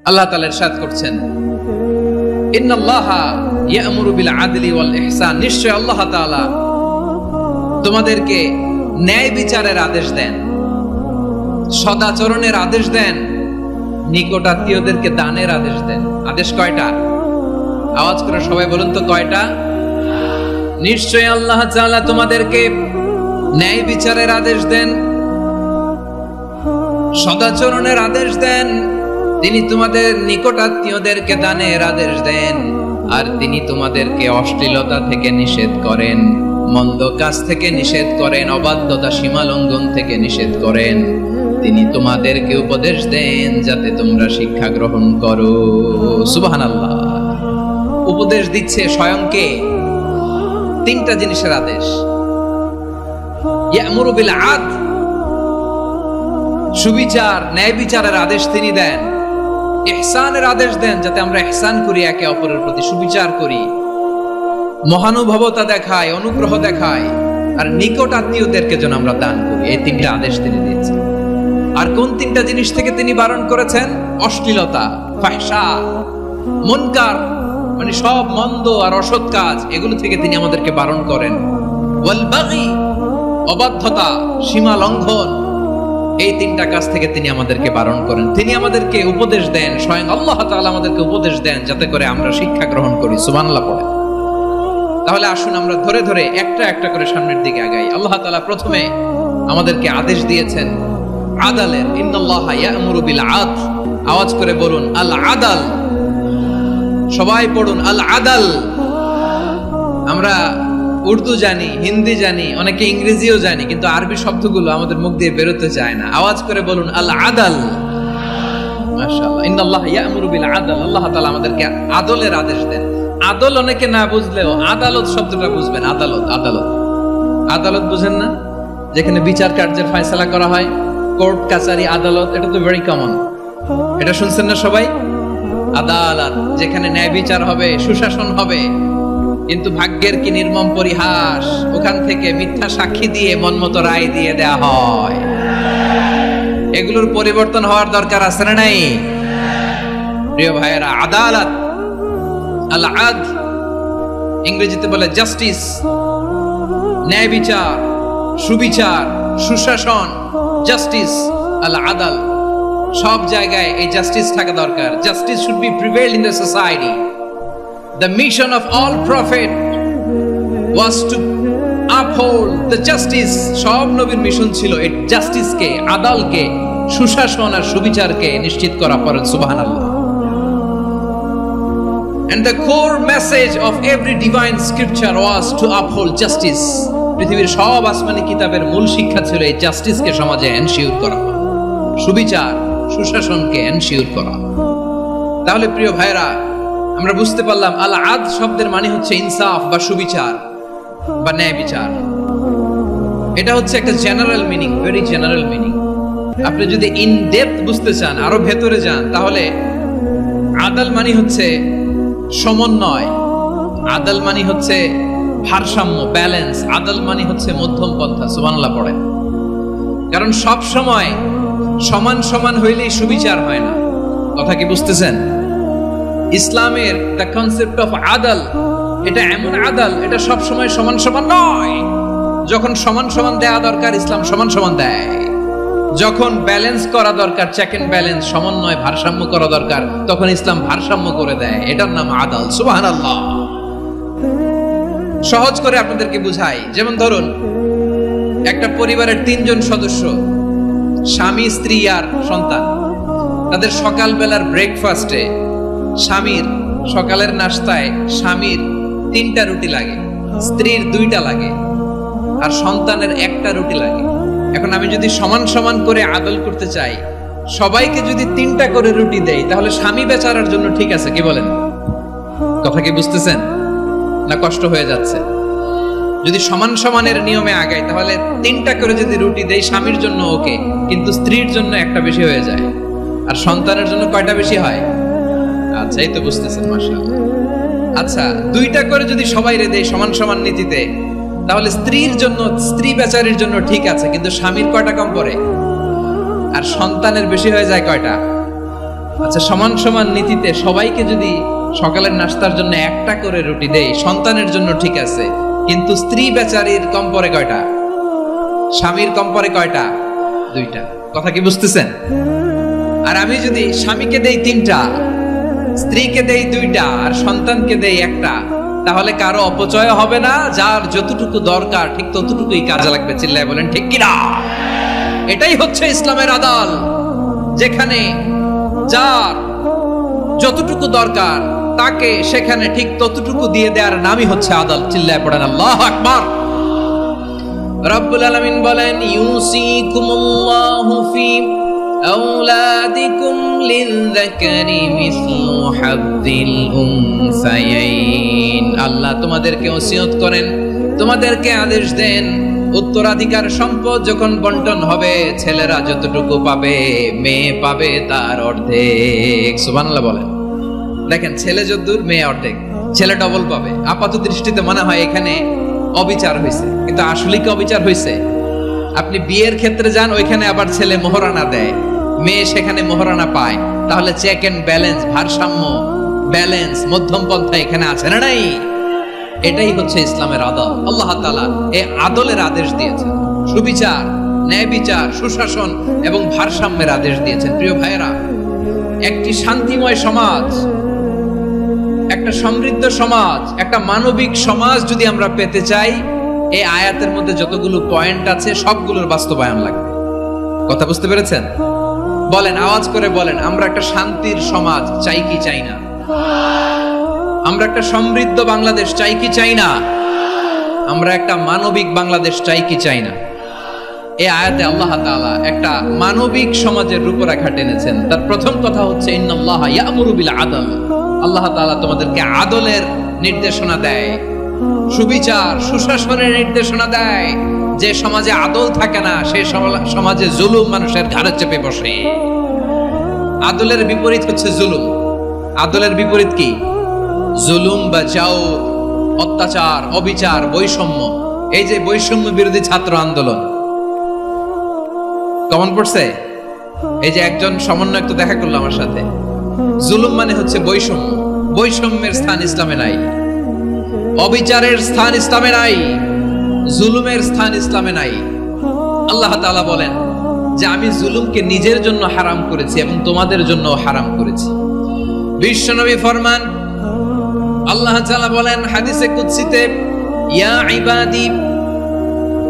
আল্লাহ তাআলা ইরশাদ করছেন, ইন্নাল্লাহা ইয়া'মুরু বিল আদলি ওয়াল ইহসান, নিশ্চয় আল্লাহ তাআলা তোমাদেরকে ন্যায় বিচারের আদেশ দেন, সদাচরণের আদেশ দেন, নিকটাত্মীয়দেরকে দানের আদেশ দেন। আদেশ কয়টা? আওয়াজ করে সবাই বলুন তো কয়টা? নিশ্চয় আল্লাহ তাআলা তোমাদেরকে ন্যায় বিচারের আদেশ দেন, সদাচরণের আদেশ দেন, তিনি তোমাদের নিকটাত্মীয়দেরকে দানের আদেশ দেন, আর তিনি তোমাদেরকে অশ্লীলতা থেকে নিষেধ করেন, মন্দ কাজ থেকে নিষেধ করেন, অবাধ্যতা সীমা লঙ্ঘন থেকে নিষেধ করেন। তিনি তোমাদেরকে উপদেশ দেন যাতে তোমরা শিক্ষা গ্রহণ করো। সুবহানাল্লাহ। উপদেশ দিচ্ছে স্বয়ং কে? তিনটা জিনিসের আদেশ। ইয়া'মুরু বিল আদল, সুবিচার ন্যায় বিচারের আদেশ তিনি দেন। ইহসানের আদেশ দেন, যাতে আমরা ইহসান করি, একে অপরের প্রতি সুবিচার করি, মহানুভবতা দেখাই, অনুগ্রহ দেখাই, আর নিকট আত্মীয়দেরকে যেন আমরা দান করি। এই তিনটা আদেশ তিনি দিয়েছেন। আর কোন তিনটা জিনিস থেকে তিনি বারণ করেছেন? অশ্লীলতা, ফাহশা, মুনকার, মানে সব মন্দ আর অসৎ কাজ, এগুলো থেকে তিনি আমাদেরকে বারণ করেন। ওয়াল বাগি, অবাধ্যতা, সীমা লঙ্ঘন, এই তিনটা কাজ থেকে তিনি আমাদেরকে বারণ করেন। তিনি আমাদেরকে উপদেশ দেন, স্বয়ং আল্লাহ তাআলা আমাদেরকে উপদেশ দেন যাতে করে আমরা শিক্ষা গ্রহণ করি। সুবহানাল্লাহ পড়ে। তাহলে আসুন আমরা ধরে ধরে একটা একটা করে সামনের দিকে আগাই। আল্লাহ তাআলা প্রথমে আমাদেরকে আদেশ দিয়েছেন আদালের। ইন্নাল্লাহা ইয়া'মুরু বিল আদল, আওয়াজ করে বলুন আল আদাল। সবাই পড়ুন আল আদাল। আমরা উর্দু জানি, হিন্দি জানি, অনেকে ইংরেজিও জানি, কিন্তু আরবি শব্দগুলো আমাদের মুখ দিয়ে বেরোতে চায় না। আওয়াজ করে বলুন আল আদাল। মাশাআল্লাহ। ইন্নাল্লাহা ইয়া'মুরু বিল আদল, আল্লাহ তাআলা আমাদেরকে আদলের আদেশ দেন। আদল অনেকে না বুঝলেও আদালত শব্দটা বুঝবেন। আদালত, আদালত, আদালত বুঝেন না? যেখানে বিচার কার্যের ফয়সালা করা হয়, কোর্ট কাচারি আদালত, এটা তো ভেরি কমন। এটা শুনছেন না সবাই? আদালত, যেখানে ন্যায় বিচার হবে, সুশাসন হবে। কিন্তু ভাগ্যের কি নির্মম পরিহাস, ওখান থেকে মিথ্যা সাক্ষী দিয়ে মনমতো রায় দিয়ে দেয়া হয়। এগুলোর পরিবর্তন হওয়ার দরকার আছে না নাই? প্রিয় ভাইয়েরা, আদালত, আল আদল, ইংরেজিতে বলে জাস্টিস, ন্যায় বিচার, সুবিচার, সুশাসন, জাস্টিস, আল আদল। সব জায়গায় এই জাস্টিস থাকা দরকার। Justice should be prevail in the society. The mission of all prophet was to uphold the justice. সব নবীর মিশন ছিল এই জাস্টিসকে, আদালকে, সুশাসন আর সুবিচারকে নিশ্চিত করা। পড়েন সুবহানাল্লাহ। And the core message of every divine scripture was to uphold justice. পৃথিবীর সব আসমানি কিতাবের মূল শিক্ষা ছিল এই জাস্টিসকে সমাজে এনশিওর করা, সুবিচার, সুশাসনকে এনশিওর করা। তাহলে প্রিয় ভাইরা, আমরা বুঝতে পারলাম আল আদল শব্দের মানে হচ্ছে ইনসাফ বা সুবিচার বা ন্যায় বিচার। এটা হচ্ছে একটা general meaning, very general meaning. আপনি যদি ইন ডেপথ বুঝতে চান, আরো ভেতরে যান, তাহলে আদল মানে হচ্ছে সমন্বয়, আদল মানে হচ্ছে ভারসাম্য, ব্যালেন্স, আদল মানে হচ্ছে মধ্যম পন্থা। সুবহানাল্লাহ পড়েন। কারণ সব সময় সমান সমান হইলেই সুবিচার হয় না। কথা কি বুঝতেছেন? ইসলামের দ্য কনসেপ্ট অফ আদল, এটা এমন আদল, এটা সব সময় সমান সমান নয়। যখন সমান সমান দেয়া দরকার, ইসলাম সমান সমান দেয়। যখন ব্যালেন্স করা দরকার, চেক এন্ড ব্যালেন্স, সমন্বয়, ভারসাম্য করা দরকার, তখন ইসলাম ভারসাম্য করে দেয়। এটার নাম আদল। সুবহানাল্লাহ। সহজ করে আপনাদেরকে বুঝাই। যেমন ধরুন, একটা পরিবারের 3 জন সদস্য, স্বামী, স্ত্রী আর সন্তান। তাদের সকালবেলার ব্রেকফাস্টে, স্বামীর সকালের নাস্তায় স্বামীর 3টা রুটি লাগে, স্ত্রীর 2টা লাগে, আর সন্তানের 1টা রুটি লাগে। এখন আমি যদি সমান সমান করে আদল করতে চাই, সবাইকে যদি 3টা করে রুটি দেই, তাহলে স্বামী বেচারার জন্য ঠিক আছে? কি বলেন? কথা কি বুঝতেছেন না কষ্ট হয়ে যাচ্ছে? যদি সমান সমানের নিয়মে আগাই, তাহলে 3টা করে যদি রুটি দেই, স্বামীর জন্য ওকে, কিন্তু স্ত্রীর জন্য 1টা বেশি হয়ে যায়। আর সন্তানের জন্য কয়টা বেশি হয়? আচ্ছা, এই তো বুঝতেছেন, মাশাআল্লাহ। আচ্ছা, 2টা করে যদি সবাই দেই সমান সমান নীতিতে, তাহলে স্ত্রীর জন্য, স্ত্রী বেচারির জন্য ঠিক আছে, কিন্তু স্বামীর কয়টা কম পড়ে? আর সন্তানের বেশি হয়ে যায় কয়টা? আচ্ছা, সমান সমান নীতিতে সবাইকে যদি সকালের নাস্তার জন্য একটা করে রুটি দেই, সন্তানের জন্য ঠিক আছে, কিন্তু স্ত্রী বেচারির কম পরে কয়টা, স্বামীর কম পরে কয়টা? দুইটা। কথা কি বুঝতেছেন? আর আমি যদি স্বামীকে দেই তিনটা, স্ত্রীকে দেই দুইটা, আর সন্তানকে দেই একটা, তাহলে কারো অপচয় হবে না। যার যতটুকু দরকার ঠিক ততটুকুই কাজে লাগবে। চিল্লায় বলেন ঠিক কিনা? এটাই হচ্ছে ইসলামের আদল, যেখানে যার যতটুকু দরকার তাকে সেখানে ঠিক ততটুকু দিয়ে দেওয়ার নামই হচ্ছে আদল। চিল্লায় পড়েন আল্লাহু আকবার। রব্বুল আলামিন বলেন, ইউসিকুমুল্লাহু ফি আওলাদিকুম লিযযাকারি মিসলু হাযযিল উনসায়াইন। আল্লাহ তোমাদেরকে ওসিয়ত করেন, তোমাদেরকে আদেশ দেন, উত্তরাধিকার সম্পদ যখন বন্টন হবে, ছেলেরা যতটুকু পাবে মেয়ে পাবে তার অর্ধেক। সুবহানাল্লাহ বলেন। দেখেন, ছেলে যতদূর মেয়ে অর্ধেক, ছেলে ডবল পাবে। আপাত দৃষ্টিতে মনে হয় এখানে অবিচার হয়েছে, কিন্তু আসলে কি অবিচার হয়েছে? আপনি বিয়ের ক্ষেত্রে যান, ওইখানে আবার ছেলে মোহরানা দেয়, মেয়ে সেখানে মোহরানা পায়। তাহলে চেক এন্ড ব্যালেন্স, ভারসাম্য, ব্যালেন্স, মধ্যম পন্থা এখানে আছে না নাই? এটাই হচ্ছে ইসলামের আদল। আল্লাহ তাআলা এই আদলের আদেশ দিয়েছেন, সুবিচার, ন্যায় বিচার, সুশাসন এবং ভারসাম্যের আদেশ দিয়েছেন। প্রিয় ভাইয়েরা, একটি শান্তিময় সমাজ, একটা সমৃদ্ধ সমাজ, একটা মানবিক সমাজ যদি আমরা পেতে চাই, এই আয়াতের মধ্যে যতগুলো পয়েন্ট আছে সবগুলোর বাস্তবায়ন লাগবে। কথা বুঝতে পেরেছেন? বলেন, আওয়াজ করে বলেন, আমরা একটা শান্তির সমাজ চাই কি চাই না? আমরা একটা সমৃদ্ধ বাংলাদেশ চাই কি চাই না? আমরা একটা মানবিক বাংলাদেশ চাই কি চাই না? এই আয়াতে আল্লাহ তাআলা একটা মানবিক সমাজের রূপরেখা টেনেছেন। তার প্রথম কথা হচ্ছে, ইন্নাল্লাহা ইয়ামুরু বিল আদল। আল্লাহ তাআলা তোমাদেরকে আদলের নির্দেশনা দেয়, সুবিচার, সুশাসনের নির্দেশনা দেয়। যে সমাজে আদল থাকে না, সেই সমাজে জুলুম মানুষের ঘাড়ে চেপে বসে। আদলের বিপরীত হচ্ছে জুলুম। আদলের বিপরীত কি? জুলুম বা জাওর, অত্যাচার, অবিচার, বৈষম্য। এই যে বৈষম্য বিরোধী ছাত্র আন্দোলন কেমন পড়ছে? এই যে একজন সমন্বয়ক তো দেখা করলো আমার সাথে। জুলুম মানে হচ্ছে বৈষম্য। বৈষম্যের স্থান ইসলামে নাই, অবিচারের স্থান ইসলামে নাই, জুলুমের স্থান ইসলামে নাই। আল্লাহ তাআলা বলেন যে আমি জুলুমকে নিজের জন্য হারাম করেছি এবং তোমাদের জন্য হারাম করেছি। বিশ্বনবী ফরমান, আল্লাহ তাআলা বলেন হাদিসে কুদসিতে, ইয়া ইবাদি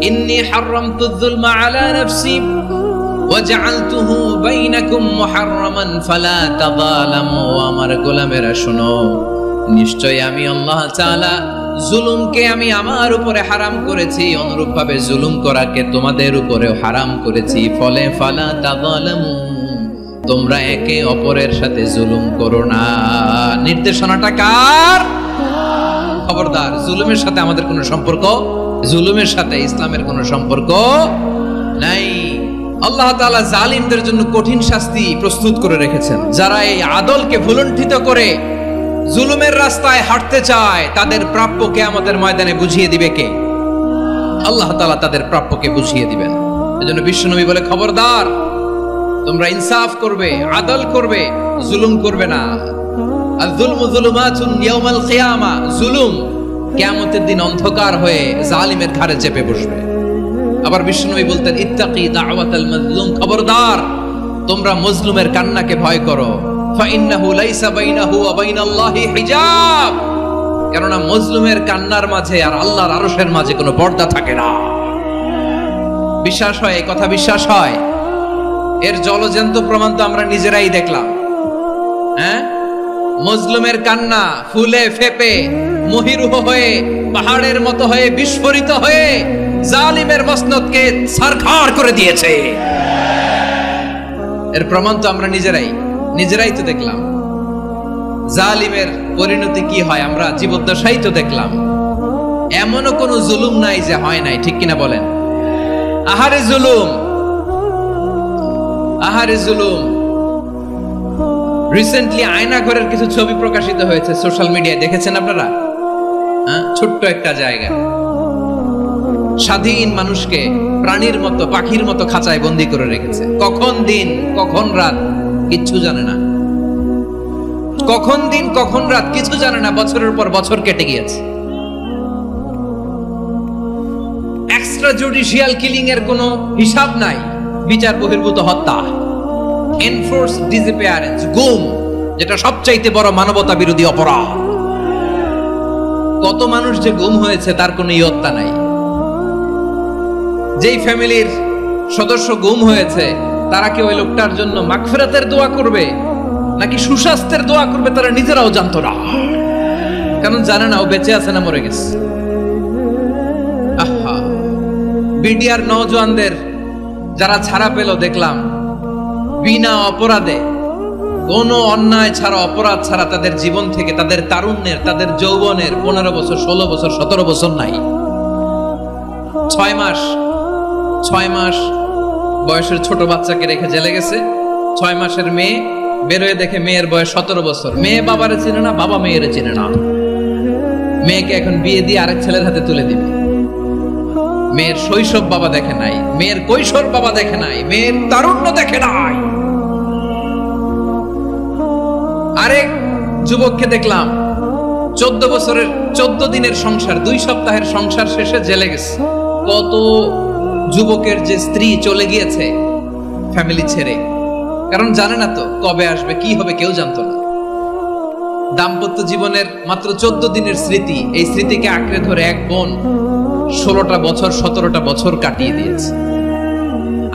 ইন্নী হারামতুয যুলমা আলা নাফসি ওয়া জাআলতুহু বাইনাকুম মুহাররামান ফালা তাযালামু। আমার গোলামেরা শোনো, নিশ্চয় আমি আল্লাহ তাআলা জুলুমকে আমি আমার উপরে হারাম করেছি, অনুরূপভাবে জুলুম করাকে তোমাদের উপরেও হারাম করেছি। ফলে ফালা তাযালামু, তোমরা একে অপরের সাথে জুলুম করো না। নির্দেশনাটা কার? খবরদার, জুলুমের সাথে আমাদের কোনো সম্পর্ক, জুলুমের সাথে ইসলামের কোনো সম্পর্ক নাই। আল্লাহ তাআলা জালিমদের জন্য কঠিন শাস্তি প্রস্তুত করে রেখেছেন। যারা এই আদলকে ভুলুণ্ঠিত করে জুলুমের রাস্তায় হাঁটতে চায়, তাদের প্রাপ্য কিয়ামতের ময়দানে বুঝিয়ে দিবে কে? আল্লাহ তাআলা তাদের প্রাপ্যকে বুঝিয়ে দিবেন। এজন্য বিশ্বনবী বলে, খবরদার, তোমরা ইনসাফ করবে, আদল করবে, জুলুম করবে না। আয-যুলমু যুলুমাতুন ইয়াউমাল কিয়ামা, জুলুম কিয়ামতের দিন অন্ধকার হয়ে জালিমের ঘাড়ে চেপে বসবে। আবার বিশ্বনবী বলতেন, ইত্তাকি দাওয়াতাল মাজলুম, খবরদার, তোমরা মজলুমের কান্নাকে ভয় করো। ফাইন্নাহু লাইসা বাইনাহু ওয়া বাইনাল্লাহি হিজাব, কেননা মজলুমের কান্নার মাঝে আর আল্লাহর আরশের মাঝে কোনো পর্দা থাকে না। বিশ্বাস হয়? এই কথা বিশ্বাস হয়? এর জলজ্যান্ত প্রমাণ তো আমরা নিজেরাই দেখলাম। হ্যাঁ, মজলুমের কান্না ফুলে ফেপে মহিরুহ হয়ে, পাহাড়ের মতো হয়ে, বিস্ফোরিত হয়ে জালিমের মসনদকে ছারখার করে দিয়েছে। এর প্রমাণ তো আমরা নিজেরাই তো দেখলাম। জালিমের পরিণতি কি হয় আমরা জীবদ্দশাই তো দেখলাম। এমনও কোনো জুলুম নাই যে হয় নাই, ঠিক কিনা বলেন? আহারে জুলুম, আহারে জুলুম। রিসেন্টলি আয়না ঘরের কিছু ছবি প্রকাশিত হয়েছে সোশ্যাল মিডিয়ায়, দেখেছেন আপনারা? ছোট্ট একটা জায়গা, স্বাধীন মানুষকে প্রাণীর মতো, পাখির মতো খাঁচায় বন্দি করে রেখেছে। কখন দিন কখন রাত কিচ্ছু জানে না। কখন দিন কখন রাত কিছু জানে না, বছরের পর বছর কেটে গিয়েছে। এক্সট্রা জুডিশিয়াল কিলিং এর কোনো হিসাব নাই, বিচার বহির্ভূত হত্যা, এনফোর্স ডিসঅ্যাপিয়ারেন্স, গুম, যেটা সবচাইতে বড় মানবতা বিরোধী অপরাধ। কত মানুষ যে গুম হয়েছে তার কোনো ইয়ত্তা নাই। যেই ফ্যামিলির সদস্য গুম হয়েছে তারা কি ওই লোকটার জন্য মাগফিরাতের দোয়া করবে নাকি সুস্বাস্থ্যের দোয়া করবে তারা নিজেরাও জানতো না, কারণ জানে না ও বেঁচে আছে না মরে গেছে। আহা, বিডিআর নওজোয়ানদের যারা ছাড়া পেল দেখলাম, বিনা অপরাধে, কোনো অন্যায় ছাড়া, অপরাধ ছাড়া তাদের জীবন থেকে, তাদের তারুণ্যের, তাদের যৌবনের 15 বছর, 16 বছর, 17 বছর নাই, 6 মাস বয়সের ছোট বাচ্চাকে রেখে জেলে গেছে। 6 মাসের মেয়ে বেরোয় দেখে মেয়ের বয়স 17 বছর। মেয়ে বাবারে চিনে না, বাবা মেয়েরে চিনে না। মেয়েকে এখন বিয়ে দিয়ে আরেক ছেলের হাতে তুলে দিবে। মেয়ের শৈশব বাবা দেখে নাই, মেয়ের কৈশোর বাবা দেখে নাই, মেয়ের তারুণ্য দেখে নাই। আরেক যুবককে দেখলাম 14 বছরের 14 দিনের সংসার, 2 সপ্তাহের সংসার শেষে জেলে গেছে। কত যুবকের যে স্ত্রী চলে গিয়েছে ফ্যামিলি ছেড়ে, কারণ জানে না তো কবে আসবে, কি হবে, কেউ জানতো না। দাম্পত্য জীবনের মাত্র 14 দিনের স্মৃতি, এই স্মৃতিকে আঁকড়ে ধরে এক বোন 16টা বছর, 17টা বছর কাটিয়ে দিয়েছে।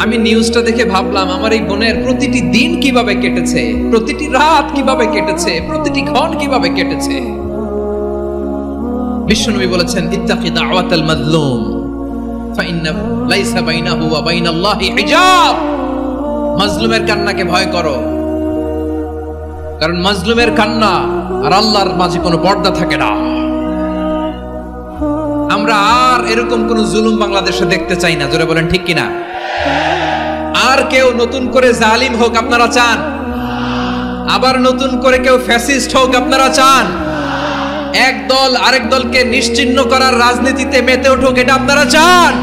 আমি নিউজটা দেখে ভাবলাম, আমার এই বোনের প্রতিটি দিন কিভাবে কেটেছে, প্রতিটি রাত কিভাবে কেটেছে, প্রতিটি ক্ষণ কিভাবে কেটেছে। বিশ্বনবী বলেছেন, ইত্তাকি দাওয়াতাল মাজলুম ফাইন্না লাইসা বাইনাহু ওয়া বাইনাল্লাহি হিজাব। মাজলুমের কান্নাকে ভয় করো, কারণ মাজলুমের কান্না আর আল্লাহর মাঝে কোনো পর্দা থাকে না। আমরা আর এরকম কোন জুলুম বাংলাদেশে দেখতে চাই না, জোরে বলেন ঠিক কিনা? আর কেউ নতুন করে জালিম হোক আপনারা চান? আবার নতুন করে কেউ ফ্যাসিস্ট হোক আপনারা চান? এক দল আরেক দলকে নিশ্চিহ্ন করার রাজনীতিতে মেতে উঠুক, এটা আপনারা চান?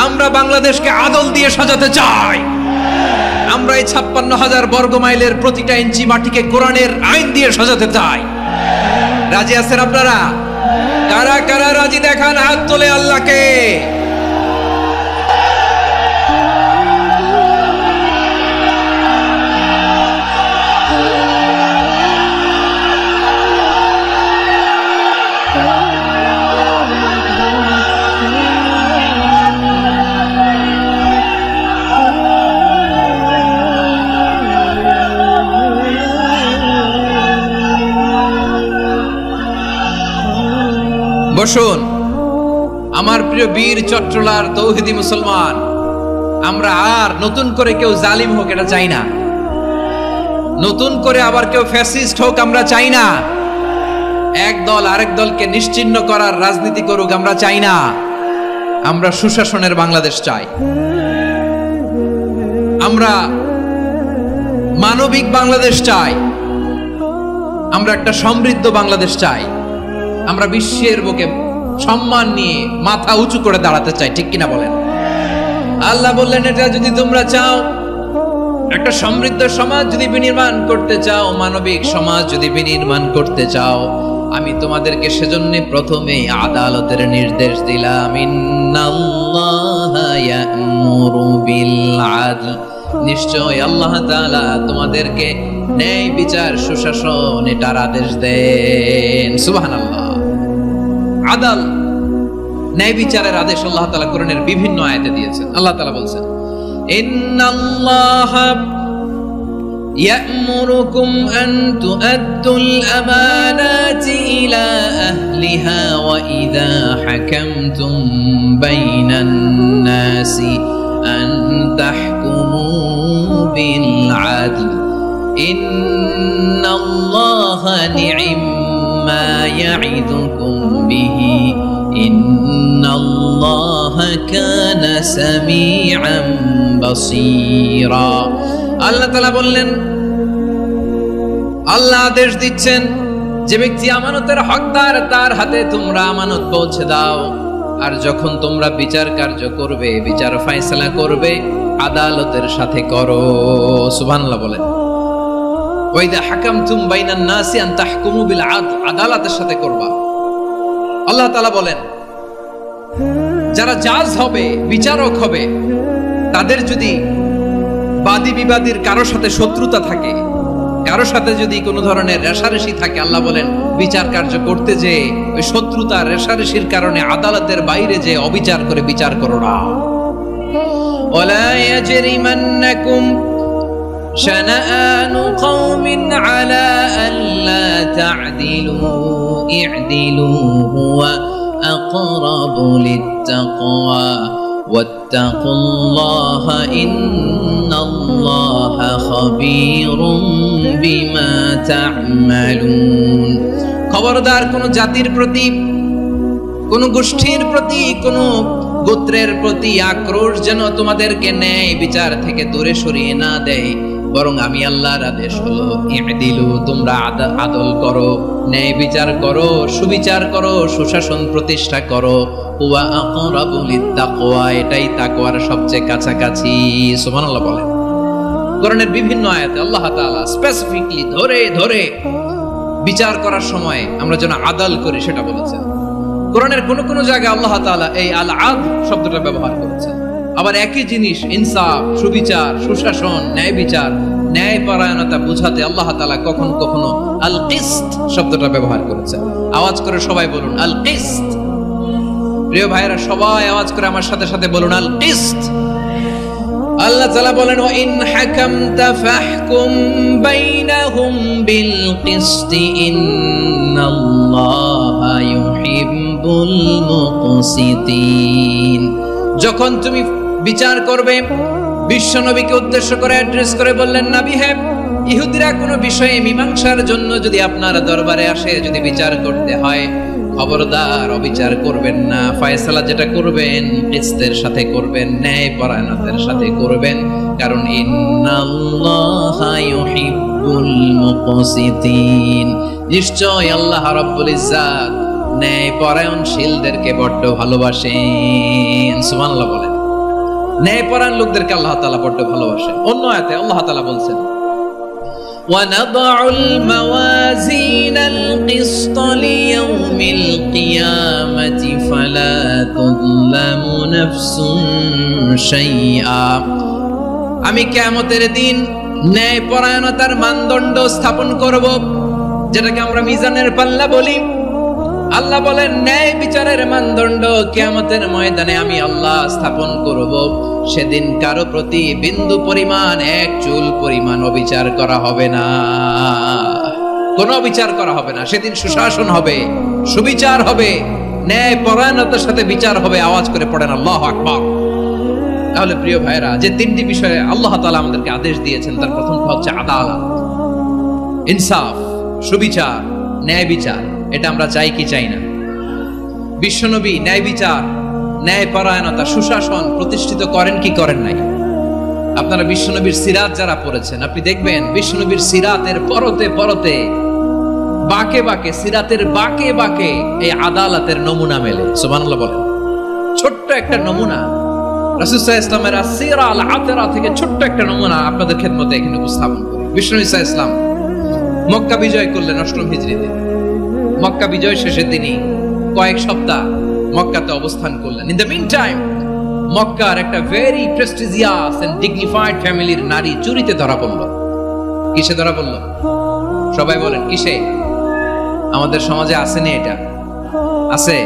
আমরা বাংলাদেশকে আদল দিয়ে সাজাতে চাই। আমরা এই 56,000 বর্গ মাইলের প্রতিটা ইঞ্চি মাটিকে কোরআনের আইন দিয়ে সাজাতে চাই। রাজি আছেন আপনারা? কারা কারা রাজি দেখান হাত তোলে আল্লাহকে। বসুন আমার প্রিয় বীর চট্টলার তৌহিদি মুসলমান, আমরা আর নতুন করে কেউ জালিম হোক এটা চাই না, নতুন করে আবার কেউ ফ্যাসিস্ট হোক আমরা চাই না, এক দল আরেক দলকে নিশ্চিহ্ন করার রাজনীতি করুক আমরা চাই না। আমরা সুশাসনের বাংলাদেশ চাই, আমরা মানবিক বাংলাদেশ চাই, আমরা একটা সমৃদ্ধ বাংলাদেশ চাই, আমরা বিশ্বের বুকে সম্মান নিয়ে মাথা উঁচু করে দাঁড়াতে চাই, ঠিক কিনা বলেন? আল্লাহ বললেন, এটা যদি তোমরা চাও, একটা সমৃদ্ধ সমাজ যদি বিনির্মাণ করতে চাও, মানবিক সমাজ যদি বিনির্মাণ করতে চাও, আমি তোমাদেরকে সেজন্য প্রথমে আদালতের নির্দেশ দিলাম। ইন্নাল্লাহা ইয়া'মুরু বিল আদল, নিশ্চয় আল্লাহ তাআলা তোমাদেরকে ন্যায় বিচার, সুশাসন এটার আদেশ দেন। সুবহানাল্লাহ। আদাল, ন্যায় বিচারের আদেশ আল্লাহ তাআলা কোরআনের বিভিন্ন আয়াতে দিয়েছেন। আল্লাহ তাআলা বলছেন, ইন্নাল্লাহা ইয়া'মুরুকুম আন তুআদ্দুল আমানাতি ইলা আহলিহা ওয়া ইযা হাকামতুম বাইনান নাসি আন তাহকুমু বিল আদল ইন্নাল্লাহা নি'ম্মা ইয়া'iদুকুম বিহি ইন্নাল্লাহা কানা সামিআন বাসীরা। আল্লাহ তাআলা বললেন, আল্লাহ আদেশ দিচ্ছেন, যে ব্যক্তি আমানতের হকদার তার হাতে তোমরা আমানত পৌঁছে দাও, আর যখন তোমরা বিচার কার্য করবে, বিচার ফায়সালা করবে, আদালতের সাথে করো। সুবহানাল্লাহ বলেন। ওয়াইদা হাকামতুম বাইনান নাসি আন তাহকুমু বিল আদল, আদালতের সাথে করবা। আল্লাহ তাআলা বলেন যারা জাজ হবে, বিচারক হবে, তাদের যদি বাদী বিবাদীর কারো সাথে শত্রুতা থাকে, কারো সাথে যদি কোনো ধরনের রেষারেষি থাকে, আল্লাহ বলেন বিচার কার্য করতে যে ওই শত্রুতা রেষারেষির কারণে আদালতের বাইরে যে অবিচার করে বিচার করো না। ওয়ালা ইয়াজরিমান্নাকুম শানাআনু কওমিন আলা আল্লা তা'দিলু ই'দিলু হুয়া আকরাবু লিত্তাকওয়া ওয়াত্তাকুল্লাহা ইন্নাল্লাহা খাবীরুম বিমা তা'মালুন। খবরদার কোন জাতির প্রতি, কোন গোষ্ঠীর প্রতি, কোন গোত্রের প্রতি আক্রোশ যেন তোমাদেরকে ন্যায় বিচার থেকে দূরে সরিয়ে না দেয়, বরং আমি আল্লাহর আদেশ হলো ই'দিলু, তোমরা আদল করো, ন্যায় বিচার করো, সুবিচার করো, সুশাসন প্রতিষ্ঠা করো। ওয়া আকরাবু লিত্তাকওয়া, এটাই তাকওয়ার সবচেয়ে কাছাকাছি। সুবহানাল্লাহ বলেন। কোরআনের বিভিন্ন আয়াতে আল্লাহ তাআলা স্পেসিফিকলি ধরে ধরে বিচার করার সময় আমরা যেন আদল করি সেটা বলেছেন। কোরআনের কোন কোন জায়গায় আল্লাহ তাআলা এই আল আদল শব্দটা ব্যবহার করেছেন। আবার একই জিনিস ইনসাফ, সুবিচার, সুশাসন, ন্যায় বিচার, ন্যায় পরায়ণতা বুঝাতে আল্লাহ তাআলা কখনো কখনো আল কিসত শব্দটা ব্যবহার করেছেন। আওয়াজ করে সবাই বলুন আল কিসত। প্রিয় ভাইরা, সবাই আওয়াজ করে আমার সাথে সাথে বলুন আল কিসত। আল্লাহ তাআলা বলেন ওয়া ইন হাকামতা ফাহকুম বাইনাহুম বিল কিসতি ইন্নাল্লাহা ইউহিব্বুল মুকসিতিন। যখন তুমি বিচার করবে, বিশ্বনবীকে উদ্দেশ্য করে অ্যাড্রেস করে বললেন, নবী হে, ইহুদিরা কোনো বিষয়ে মীমাংসার জন্য যদি আপনার দরবারে আসে, যদি বিচার করতে হয়, খবরদার অবিচার করবেন না। ফয়সালা যেটা করবেন কিসতের সাথে করবেন, ন্যায় পরায়ণতার সাথে করবেন, কারণ ইন্নাল্লাহা ইউহিব্বুল মুকসিতিন, নিশ্চয় আল্লাহ রাব্বুল ইজ্জাত ন্যায় পরায়ণশীলদেরকে বড্ড ভালোবাসেন। সুবহানাল্লাহ বলেন। ন্যায় পরায়ণ লোকদেরকে আল্লাহ তাআলা বড্ড ভালোবাসেন। অন্য আয়াতে আল্লাহ তাআলা বলছেন وَنَضَعُ الْمَوَازِينَ الْقِسْطَ لِيَوْمِ الْقِيَامَةِ فَلَا تُظْلَمُ نَفْسٌ شَيْئًا। আমি কিয়ামতের দিন ন্যায় পরায়ণতার মানদণ্ড স্থাপন করব, যেটাকে আমরা মিজানের পাল্লা বলি। আল্লাহ বলেন ন্যায় বিচারের মানদণ্ড কিয়ামতের ময়দানে আমি আল্লাহ স্থাপন করব। সেদিন কারো প্রতি বিন্দু পরিমাণ, এক চুল পরিমাণ অবিচার করা হবে না, কোনো অবিচার করা হবে না। সেদিন সুশাসন হবে, সুবিচার হবে, ন্যায় পরায়ণতার সাথে বিচার হবে। আওয়াজ করে পড়েন আল্লাহু আকবার। তাহলে প্রিয় ভাইরা, যে তিনটি বিষয়ে আল্লাহ তাআলা আমাদেরকে আদেশ দিয়েছেন, তার প্রথমটা হচ্ছে আদালত, ইনসাফ, সুবিচার, ন্যায় বিচার। এটা আমরা চাই কি চাই না? বিশ্বনবী ন্যায় বিচার, ন্যায় পরায়ণতা, সুশাসন প্রতিষ্ঠিত করেন কি করেন নাই? আপনারা বিশ্বনবীর সিরাত যারা পড়েছেন, আপনি দেখবেন বিশ্বনবীর সিরাতের পরতে পরতে, বাঁকে বাঁকে, সিরাতের বাঁকে বাঁকে এই আদালতের নমুনা মেলে। সুবহানাল্লাহ বলেন। ছোট্ট একটা নমুনা রাসূল সাল্লাল্লাহু আলাইহি ওয়াসাল্লামের আসিরা আল আতরা থেকে ছোট্ট একটা নমুনা আপনাদের খেদমতে এখানে উপস্থাপন করি। বিশ্বনবী সাল্লাল্লাহু আলাইহি ওয়াসাল্লাম মক্কা বিজয় করলেন ৮ম হিজরিতে। মক্কা বিজয় শেষের দিনই কয়েক সপ্তাহ মক্কাতে অবস্থান করলেন। ইন দ্য মিন টাইম মক্কার একটা ভেরি প্রেস্টিজিয়াস এন্ড ডিগনিফাইড ফ্যামিলির নারী চুরিতে ধরা পড়ল। কিসে ধরা পড়ল? সবাই বলেন কিসে? আমাদের সমাজে আসেনি এটা? আছে?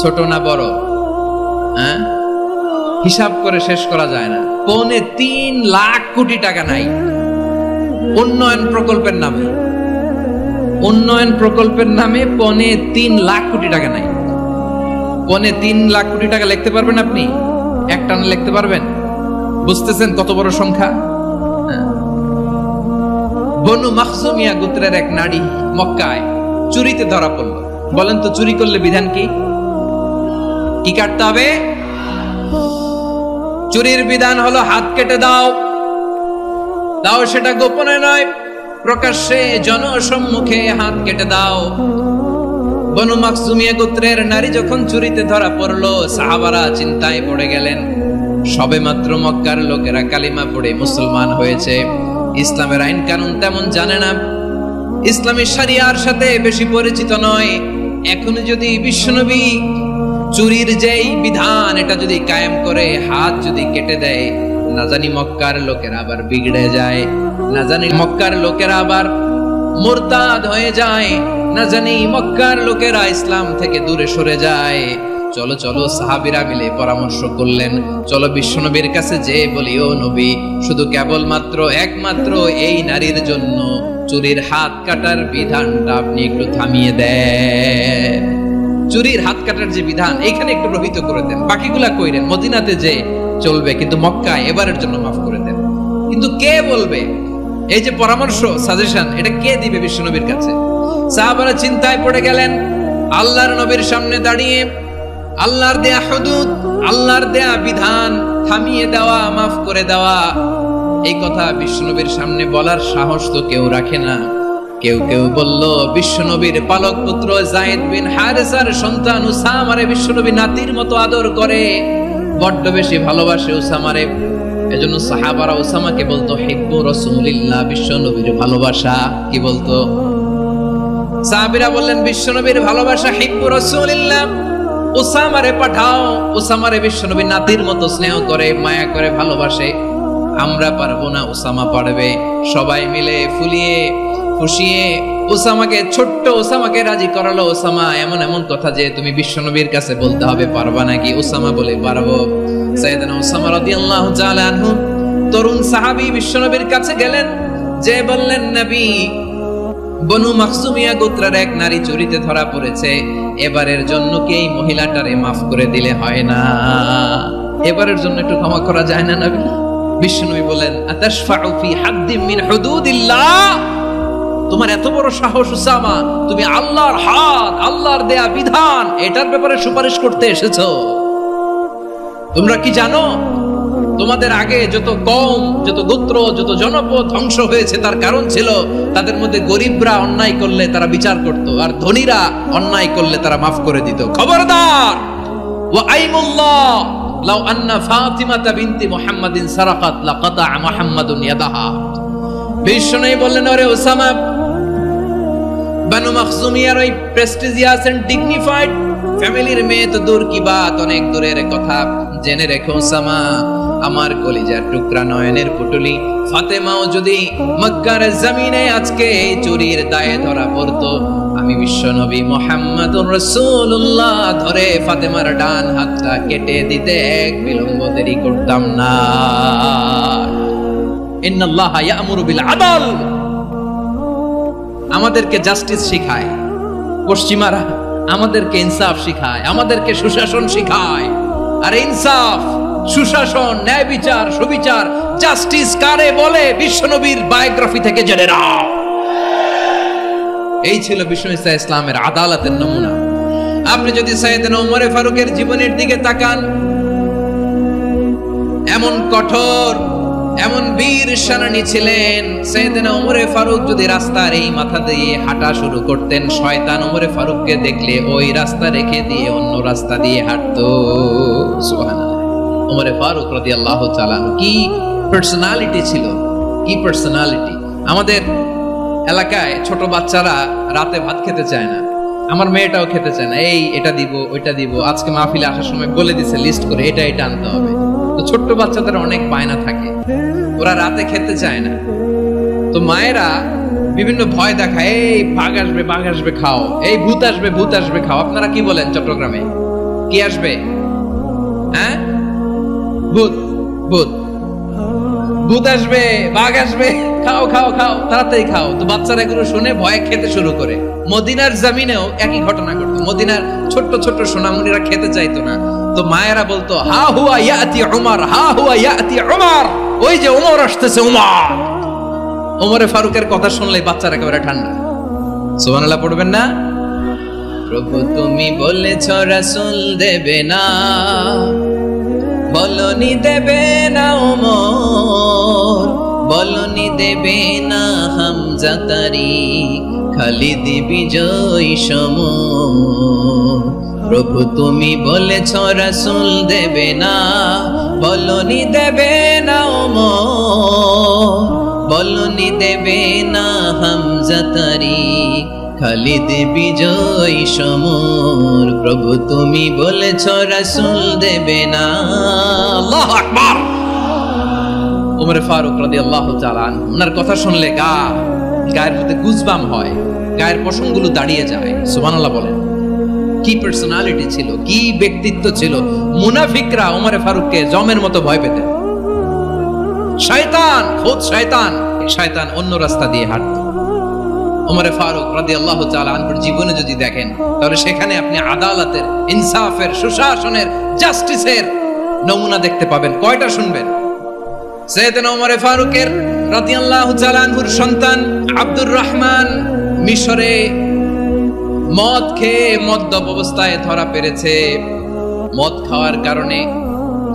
ছোট না বড়? হ্যাঁ, হিসাব করে শেষ করা যায় না। ৩.৫ লাখ কোটি টাকা নাই উন্নয়ন প্রকল্পের নামে। উন্নয়ন প্রকল্পের নামে ৩.৫ লাখ কোটি টাকা নাই। ৩.৫ লাখ কোটি টাকা লিখতে পারবেন আপনি? একটানা লিখতে পারবেন? বুঝতেছেন কত বড় সংখ্যা? বনু মাখজুমিয়া গোত্রের এক নারী মক্কায় চুরিতে ধরা পড়ল। বলেন তো চুরি করলে বিধান কি? কি কাটতে হবে? চুরির বিধান হলো হাত কেটে দাও। দাও সেটা গোপনে নয়, প্রকাশ্যে জনসম্মুখে হাত কেটে দাও। বনু মাখজুমিয়া গোত্রের নারী যখন চুরিতে ধরা পড়লো, সাহাবারা চিন্তায় পড়ে গেলেন। সবেমাত্র মক্কার লোকেরা কালিমা পড়ে মুসলমান হয়েছে। ইসলামের আইন কানুন তেমন জানে না, ইসলামের শরিয়ার সাথে বেশি পরিচিত নয়। এখন যদি বিশ্বনবী চুরির যেই বিধান এটা যদি কায়েম করে, হাত যদি কেটে দেয়, না জানি মক্কার লোকেরা আবার বিগড়ে যায়, না জানি মক্কার লোকেরা আবার মুরতাদ হয়ে যায়, না জানি মক্কার লোকেরা ইসলাম থেকে দূরে সরে যায়। চলো চলো সাহাবীরা মিলে পরামর্শ করলেন, চলো বিশ্বনবীর কাছে যে বলি, ও নবী, শুধু কেবলমাত্র একমাত্র এই নারীর জন্য চুরির হাত কাটার বিধানটা আপনি একটু থামিয়ে দেন। চুরির হাত কাটার যে বিধান এখানে একটু রহিত করে দেন, বাকিগুলা কইরেন মদিনাতে যে চলবে, কিন্তু মক্কায় এবারের জন্য মাফ করে দেন। কিন্তু কে বলবে? এই যে পরামর্শ, সাজেশন, এটা কে দিবে বিশ্বনবীর কাছে? সাহাবারা চিন্তায় পড়ে গেলেন। আল্লাহর নবীর সামনে দাঁড়িয়ে আল্লাহর দেয়া হুদুদ, আল্লাহর দেয়া বিধান থামিয়ে দেওয়া, মাফ করে দেওয়া, এই কথা বিশ্বনবীর সামনে বলার সাহস তো কেউ রাখে না। কেউ কেউ বলল, বিশ্বনবীর পালক পুত্র যায়েদ বিন হারেসার সন্তান উসামারে বিশ্বনবী নাতির মতো আদর করে, বড্ড বেশি ভালোবাসে উসামারে। এজন্য সাহাবারা উসামাকে বলতো হিব্বু রাসূলিল্লাহ, বিশ্বনবীর ভালোবাসা। কি বলতো? সাহাবীরা বললেন, বিশ্বনবীর ভালোবাসা হিব্বু রাসূলিল্লাহ, উসামারে পাঠাও। উসামারে বিশ্বনবী নাতির মতো স্নেহ করে, মায়া করে, ভালোবাসে। আমরা পারবো না, উসামা পারবে। সবাই মিলে ফুলিয়ে খুশিয়ে উসামাকে, ছোট্ট উসামাকে রাজি করালো। উসামা, এমন এমন কথা যে তুমি বিশ্বনবীর কাছে বলতে হবে, পারবা নাকি? উসামা বলে, পারবো। সাইয়েদনা উসামা রাদিয়াল্লাহু তাআলা আনহু তরুণ সাহাবী বিশ্বনবীর কাছে গেলেন, যে বললেন, নবী, বনু মাখজুমিয়া গোত্রের এক নারী চুরিতে ধরা পড়েছে, এবারের জন্য কি এই মহিলাটারে মাফ করে দিলে হয় না? এবারের জন্য একটু ক্ষমা করা যায় না নবী? বিশ্বনবী বলেন, আতাশফাউ ফি হাদ্দিন মিন হুদুদিল্লাহ, তোমার এত বড় সাহস উসামা, তুমি আল্লাহর হাত, আল্লাহর দেয়া বিধান, এটার ব্যাপারে সুপারিশ করতে এসেছো? তোমরা কি জানো তোমাদের আগে যত কওম, যত গোত্র, যত জনপদ ধ্বংস হয়েছে তার কারণ ছিল তাদের মধ্যে গরিবরা অন্যায় করলে তারা বিচার করত, আর ধনীরা অন্যায় করলে তারা মাফ করে দিত। খবরদার! ওয়া আইমুল্লাহ লাউ আন্না ফাতিমাতা বিনতি মুহাম্মাদিন সারাকাত লাকাতা মুহাম্মাদুন ইয়াদাহা। বিশ্বনবী বললেন, ওরে ওসামা, বানু মাখজুমিয়ার ওই প্রেস্টিজিয়াস এন্ড ডিগনিফাইড ফ্যামিলির মেয়ে তো দূর কি বাত, অনেক দূরের কথা। জেনে রেখো ওসামা, আমার কলিজার টুকরা, নয়নের পুটুলি ফাতেমাও যদি মক্কার জমিনে আজকে চুরির দায়ে ধরা পড়তো, আমি বিশ্বনবী মুহাম্মাদুর রাসূলুল্লাহ ধরে ফাতেমার ডান হাতটা কেটে দিতে এক বিলম্ব দেরি করতাম না। ইন্নাল্লাহা ইয়া'মুরু বিল আদল, আমাদেরকে জাস্টিস শিখায় পশ্চিমারা, আমাদেরকে ইনসাফ শিখায়, আমাদেরকে সুশাসন শিখায়। আর ইনসাফ, সুশাসন, ন্যায় বিচার, সুবিচার, জাস্টিস কারে বলে বিশ্বনবীর বায়োগ্রাফি থেকে জেনে নাও। এই ছিল বিশ্বনবী ইসলামের আদালতের নমুনা। আপনি যদি সাইয়েদনা ওমর ফারুকের জীবনের দিকে তাকান, এমন কঠোর, এমন বীর সেনানী ছিলেন। সাইয়েদনা ওমর ফারুক যদি রাস্তার এই মাথা দিয়ে হাঁটা শুরু করতেন, শয়তান ওমর ফারুককে দেখলে ওই রাস্তা রেখে দিয়ে অন্য রাস্তা দিয়ে হাঁটতো। সুবহানাল্লাহ। ওমর ফারুক রাদিয়াল্লাহু তাআলা কি পার্সোনালিটি ছিল, কি পার্সোনালিটি! আমাদের এলাকায় ছোট বাচ্চারা রাতে ভাত খেতে চায় না, আমার মেয়েটাও খেতে চায় না। এই এটা দিব, ওইটা দিব, আজকে মাহফিলে আসার সময় বলে দিছে লিস্ট করে, এটা এটা আনতে হবে। তো ছোট্ট বাচ্চাদের অনেক বায়না থাকে, ওরা রাতে খেতে চায় না। তো মায়েরা বিভিন্ন ভয় দেখায়, এই বাঘ আসবে, বাঘ আসবে খাও, এই ভূত আসবে, ভূত আসবে খাও। আপনারা কি বলেন চট্টগ্রামে? কি আসবে? হ্যাঁ, ভূত, ভূত, ভূত আসবে, বাঘ আসবে, খাও খাও খাও, তাড়াতাড়ি খাও। তো বাচ্চারা এগুলো শুনে ভয়ে খেতে শুরু করে। মদিনার জমিনেও একই ঘটনা ঘটতো। মদিনার ছোট্ট ছোট্ট সোনামণিরা খেতে চাইতো না, তো মায়েরা বলতো, হা হুয়া ইয়াতি উমর, হা হুয়া ইয়াতি উমর, ওই যে ওমর আসতেছে, ওমর। ওমরে ফারুকের কথা শুনলে বাচ্চারা একেবারে ঠান্ডা। সুবহানাল্লাহ পড়বেন না? প্রভু তুমি বলেছ রাসূল দেবে না, বলনি দেবে না ওমর, বলনি দেবে না হামজা তারিক, খালিদ বিজয় সমর। প্রভু তুমি বলেছ রাসূল দেবে না, বলনি দেবে না ওমর, বলনি দেবে না হামজা তারিক, খালিদ বিজয় সমর, প্রভু তুমি বলেছ রাসূল দেবে না। আল্লাহু আকবার। ওমর ফারুক রাদিয়াল্লাহু তাআলা আনহু, ওনার কথা শুনলে গায়ের মধ্যে গুজবাম হয়, গায়ের পশমগুলো দাঁড়িয়ে যায়। সুবহানাল্লাহ বলেন। কি পার্সোনালিটি ছিল, কি ব্যক্তিত্ব ছিল। মুনাফিকরা ওমর ফারুককে জমের মতো ভয় পেতেন। শয়তান, খোদ শয়তান, শয়তান অন্য রাস্তা দিয়ে হাঁটত। ওমর ফারুক রাদিয়াল্লাহু তাআলা আনহুর জীবনে যদি দেখেন, তাহলে সেখানে আপনি আদালতের, ইনসাফের, সুশাসনের, জাস্টিসের নমুনা দেখতে পাবেন। কয়টা শুনবেন? সাইয়েদনা ওমর ফারুকের রাদিয়াল্লাহু তাআলা আনহুর সন্তান আব্দুর রহমান মিশরে মদ খেয়ে মদ্যপ অবস্থায় ধরা পড়েছে। মদ খাওয়ার কারণে,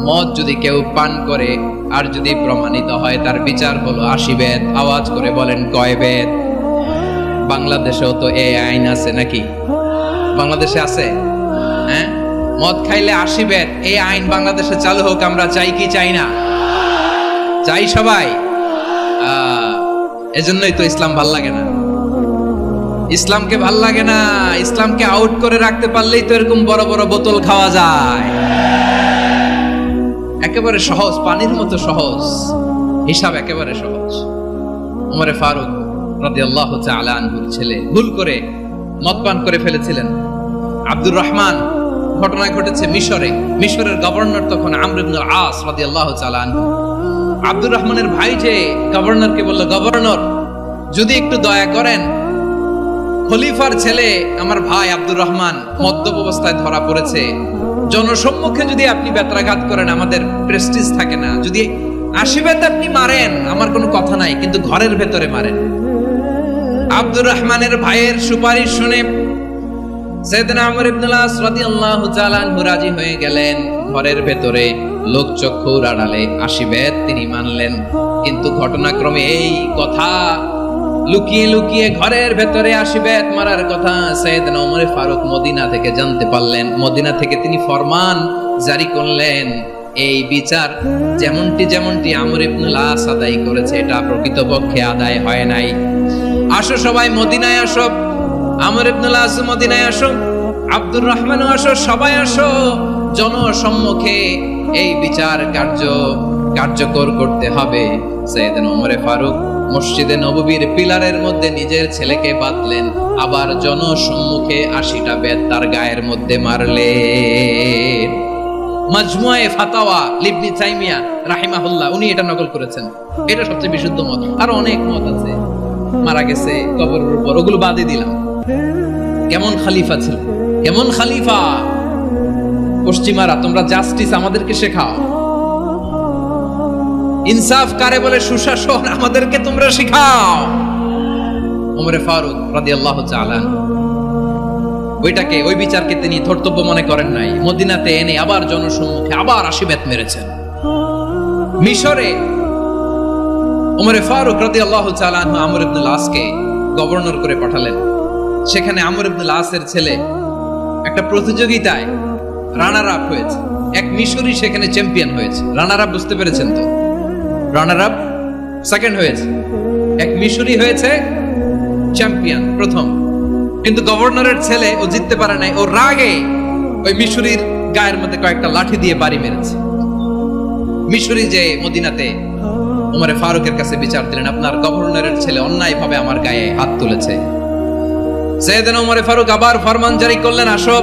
মদ যদি কেউ পান করে আর যদি প্রমাণিত হয়, তার বিচার হলো 80 বেত। আওয়াজ করে বলেন কয় বেত? বাংলাদেশেও তো এই আইন আছে নাকি? বাংলাদেশে আছে? হ্যাঁ, মদ খাইলে 80 বেত, এই আইন বাংলাদেশে চালু হোক। আমরা চাই কি চাই না? চাই সবাই। এজন্যই তো ইসলাম ভাল লাগে না। ইসলামকে ভাল লাগে না। ইসলামকে আউট করে রাখতে পারলেই তো এরকম বড় বড় বোতল খাওয়া যায়। একেবারে সহজ, পানির মতো সহজ, হিসাব একেবারে সহজ। ওমর ফারুক রাদিয়াল্লাহু তাআলা আনহুর ছেলে ভুল করে মদ পান করে ফেলেছিলেন। আব্দুর রহমান, ঘটনা ঘটেছে মিশরে। মিশরের গভর্নর তখন আমর ইবনে আস রাদিয়াল্লাহু তাআলা আনহু। আব্দুর রহমানের ভাই যে গভর্নরকে বলল, গভর্নর যদি একটু দয়া করেন, খলিফার ছেলে আমার ভাই আব্দুর রহমান মদ্যপ অবস্থায় ধরা পড়েছে, জনসম্মুখে যদি আপনি বেত্রাঘাত করেন আমাদের প্রেস্টিজ থাকে না, যদি 80 বেত আপনি মারেন আমার কোনো কথা নাই, কিন্তু ঘরের ভেতরে মারেন। আব্দুর রহমানের ভাইয়ের সুপারিশ শুনে সাইয়েদনা আমর ইবনে আস রাদিয়াল্লাহু তাআলা আনহু রাজি হয়ে গেলেন। ঘরের ভেতরে লোকচক্ষুর আড়ালে 80 বেত তিনি মানলেন। কিন্তু ঘটনাক্রমে এই কথা লুকিয়ে লুকিয়ে ঘরের ভেতরে 80 বেত মারার কথা সাইয়েদনা ওমর ফারুক মদিনা থেকে জানতে পারলেন। মদিনা থেকে তিনি ফরমান জারি করলেন, এই বিচার যেমনটি আমর ইবনে আস আদায় করেছে, এটা প্রকৃতপক্ষে আদায় হয় নাই। আসো সবাই মদিনায় আসো, আমর ইবনে আস মদিনায় আসো, আব্দুর রহমানও আসো, সবাই আসো, জনসম্মুখে এই বিচার কার্যকর করতে হবে। সাইয়েদনা ওমর ফারুক মসজিদে নববীর পিলারের মধ্যে নিজের ছেলেকে বাঁধলেন, আবার জনসম্মুখে 80টা বেত তার গায়ের মধ্যে মারলেন। মাজমুয়ে ফাতাওয়া ইবনে তাইমিয়া রাহিমাহুল্লাহ উনি এটা নকল করেছেন। এটা সবচেয়ে বিশুদ্ধ মত। আর অনেক মত আছে, মারা গেছে কবরের উপর, ওগুলো বাদই দিলাম। কেমন খলিফা ছিল, কেমন খলিফা! পশ্চিমারা তোমরা জাস্টিস আমাদেরকে শেখাও, ইনসাফ কারে বলে, সুশাসন আমাদেরকে তোমরা শেখাও। ওমর ফারুক রাদিয়াল্লাহু তাআলা ওই বিচারকে তিনি ধর্তব্য মনে করেন নাই। মদিনাতে এনে আবার জনসম্মুখে আবার 80 বেত মেরেছেন। মিশরে ওমর ফারুক রাদিয়াল্লাহু তাআলা আমর ইবনে আসকে গভর্নর করে পাঠালেন। সেখানে আমর ইবনে আসের ছেলে একটা প্রতিযোগিতায় রানার আপ হয়েছে। এক মিশরি সেখানে চ্যাম্পিয়ন হয়েছে। রানার আপ বুঝতে পেরেছেন তো? রানার আপ সেকেন্ড হয়েছে, এক মিশরি হয়েছে চ্যাম্পিয়ন প্রথম। কিন্তু গভর্নরের ছেলে ও জিততে পারে নাই। ও রাগে ওই মিশরির গায়ের মধ্যে কয়েকটা লাঠি দিয়ে বাড়ি মেরেছে। মিশরি যে মদিনাতে ওমর ফারুকের কাছে বিচার দিলেন, আপনার গভর্নরের ছেলে অন্যায়ভাবে আমার গায়ে হাত তুলেছে। সাইয়েদনা ওমর ফারুক আবার ফরমান জারি করলেন, আসো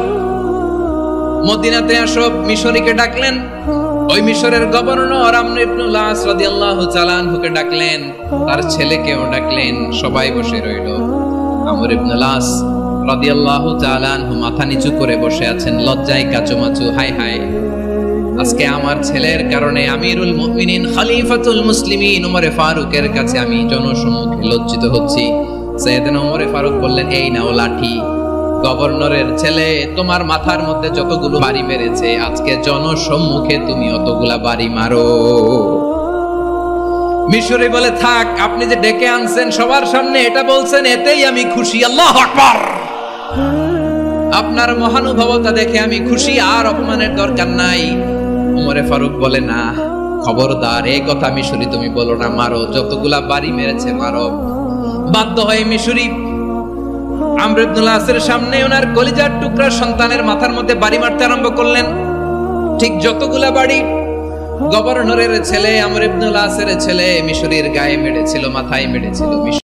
মদিনাতে আসো। মিশরীকে ডাকলেন। ওই মিশরের গভর্নর আমর ইবনে আস রাদিয়াল্লাহু তাআলা আনহুকে ডাকলেন, তার ছেলেকেও ডাকলেন। সবাই বসে রইল। আমর ইবনে আস রাদিয়াল্লাহু তাআলা আনহু মাথা নিচু করে বসে আছেন, লজ্জায় কাচুমাচু। হায় হায়, আজকে আমার ছেলের কারণে আমিরুল মুমিনিন খলিফাতুল মুসলিমিন ওমর ফারুকের কাছে আমি জনসম্মুখে লজ্জিত হচ্ছি। সাইয়েদনা ওমর ফারুক বললেন, এই নাও লাঠি। গভর্নরের ছেলে তোমার মাথার মধ্যে যতগুলো বাড়ি মেরেছে, আজকে জনসম্মুখে তুমি অতগুলা বাড়ি মারো। মিশরি বলে, থাক, আপনি যে ডেকে আনছেন সবার সামনে এটা বলছেন, এতেই আমি খুশি। আল্লাহু আকবার! আপনার মহানুভবতা দেখে আমি খুশি, আর অপমানের দরকার নাই। ওমর ফারুক বলে, না, খবরদার এই কথা মিশরি তুমি বলো না, মারো, যতগুলা বাড়ি মেরেছে মারো। বাধ্য হয়ে মিশরি আমর ইবনুল আসের সামনে ওনার কলিজার টুকরা সন্তানের মাথার মধ্যে বাড়ি মারতে আরম্ভ করলেন। ঠিক যতগুলা বাড়ি গভর্নরের ছেলে আমর ইবনুল আসের ছেলে মিশরির গায়ে মেরেছিল, মাথায় মেরেছিল,